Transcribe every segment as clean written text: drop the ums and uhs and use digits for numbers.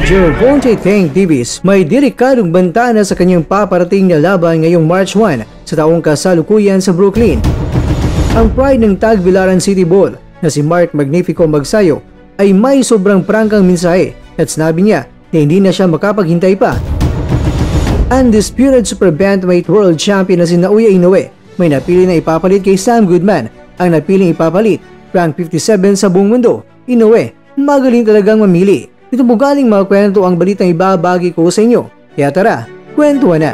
Gervonta Tank Davis may delikadong bantana sa kanyang paparating na laban ngayong March 1 sa taong kasalukuyan sa Brooklyn. Ang pride ng Tagbilaran City Ball na si Mark Magnifico Magsayo ay may sobrang prangkang mensahe at sinabi niya na hindi na siya makapaghintay pa. Undisputed Super Bantamweight World Champion na si Naoya Inoue may napili na ipapalit kay Sam Goodman. Ang napiling ipapalit, rank 57 sa buong mundo. Inoue, magaling talagang mamili. Ito po galing mga kwento ang balitang ibabagi ko sa inyo. Kaya tara, kwentuhan na!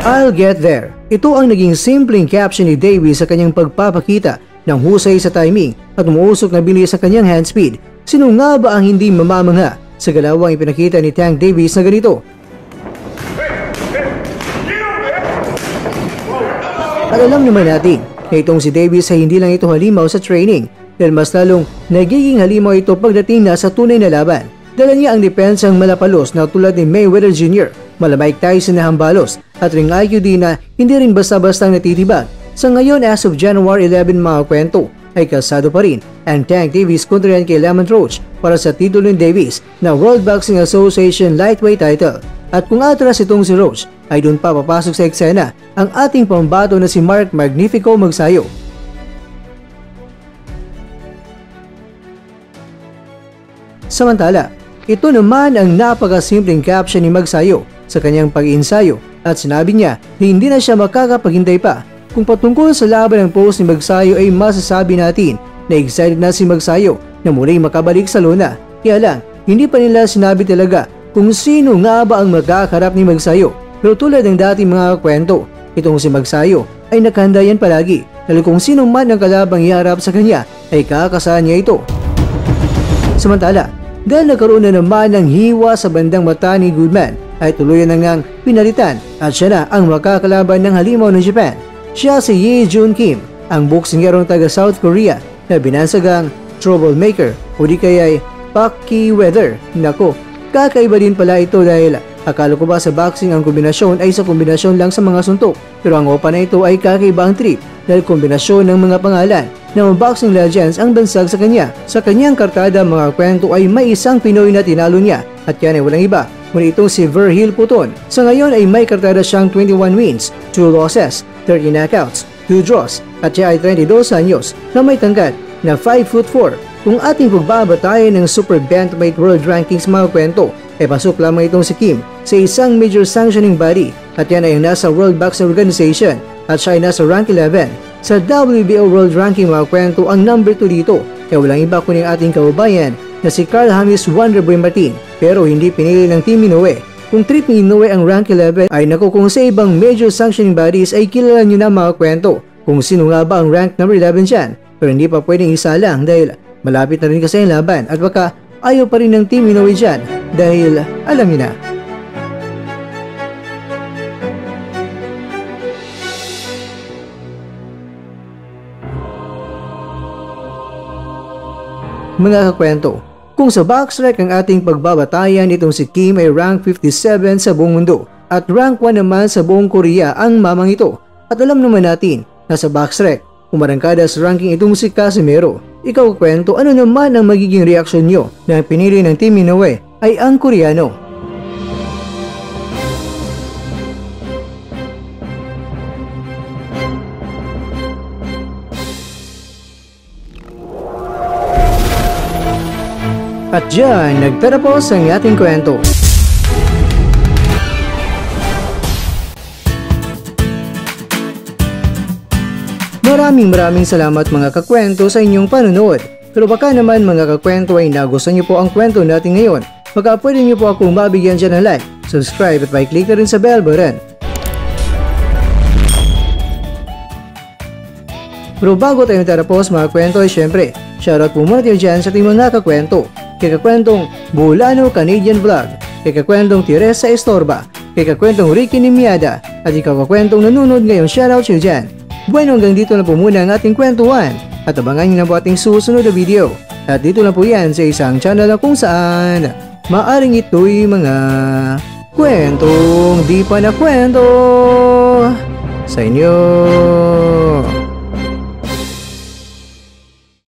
I'll get there. Ito ang naging simpleng caption ni Davis sa kanyang pagpapakita ng husay sa timing at umuusok na bilis sa kanyang hand speed. Sino nga ba ang hindi mamamangha sa galawang ipinakita ni Tank Davis na ganito? At alam naman natin na itong si Davis ay hindi lang ito halimaw sa training dahil mas lalong nagiging halimaw ito pagdating na sa tunay na laban. Dala niya ang depensang malapalos na tulad ni Mayweather Jr., Mike Tyson na hambalos at ring IQ din na hindi rin basta-bastang natitibag. Sa ngayon as of January 11 mga kwento ay kalsado pa rin ang Tank Davis kontra kay Lemon Roach para sa titulo ni Davis na World Boxing Association Lightweight title. At kung atras itong si Roach ay doon pa papasok sa eksena ang ating pambato na si Mark Magnifico Magsayo. Samantala, ito naman ang napakasimpleng caption ni Magsayo sa kanyang pag-iinsayo at sinabi niya na hindi na siya makakapaghintay pa. Kung patungkol sa laban ng post ni Magsayo ay masasabi natin na excited na si Magsayo na muling makabalik sa lona. Kaya lang, hindi pa nila sinabi talaga kung sino nga ba ang magkakarap ni Magsayo. Pero tulad ng dating mga kwento, itong si Magsayo ay nakahanda yan palagi dahil kung sino man ang kalabang iharap sa kanya ay kakasahan niya ito. Samantala, dahil nagkaroon na naman ng hiwa sa bandang mata ni Goodman ay tuluyan na ngang pinalitan at siya na ang makakalaban ng halimaw ng Japan. Siya si Ye Jun Kim, ang boksingerong taga South Korea na binansagang troublemaker o di kaya'y Paki Weather. Nako, kakaiba din pala ito dahil akala ko ba sa boxing ang kombinasyon ay sa kombinasyon lang sa mga suntok. Pero ang opa na ito ay kakaiba ang trip dahil kombinasyon ng mga pangalan ng mga boxing legends ang bansag sa kanya. Sa kanyang kartada mga kwento ay may isang Pinoy na tinalo niya at yan ay walang iba ngunit itong si Vergil Puton. Sa ngayon ay may kartada siyang 21 wins, 2 losses, 30 knockouts, 2 draws at siya ay 32 anyos na may tangkad na 5'4". Kung ating pagbabatayan ng Super Bantamweight World Rankings mga kwento, ay pasok lamang itong si Kim sa isang major sanctioning body at yan ay nasa World Boxing Organization at siya ay nasa rank 11. Sa WBO World Ranking mga kwento ang number 2 dito ay walang iba kuning ating kababayan na si Carl James Wonderboy Martin pero hindi pinili ng Team Inoue. Kung trip ni Inoue ang rank 11 ay naku kung sa ibang major sanctioning bodies ay kilala nyo na mga kwento kung sino nga ba ang rank number 11 dyan pero hindi pa pwedeng isa lang dahil malapit na rin kasi ang laban at baka ayaw pa rin ng Team Inoue dyan dahil alam niyo na. Mga kakwento, kung sa BoxRec ang ating pagbabatayan itong si Kim ay rank 57 sa buong mundo at rank 1 naman sa buong Korea ang mamang ito. At alam naman natin na sa BoxRec, umarangkada sa ranking itong si Casimero. Ikaw kwento, ano naman ang magiging reaksyon nyo na pinili ng Team Inoue ay ang Koreano? At dyan, nagtatapos ang ating kwento. Maraming salamat mga kakwento sa inyong panonood. Pero baka naman mga kakwento ay nagustuhan niyo po ang kwento natin ngayon. Baka pwede niyo po akong mabigyan dyan ng like, subscribe at i-click na rin sa bell button. Pero bago tayo natapos mga kwento ay syempre, shoutout po muna tayo dyan sa ating mga kakwento. Kay kakwentong Bulano Canadian Vlog, kay kakwentong Teresa Estorba, kay kakwentong Ricky Nimiada, at ikaw kakwentong nanonood ngayon, shoutout siya dyan. Bueno, hanggang dito na po muna ang ating kwentuhan at abangan nyo na po ating susunod na video. At dito na po yan sa isang channel na kung saan maaring ito'y mga kwentong di pa na kwento. sa inyo.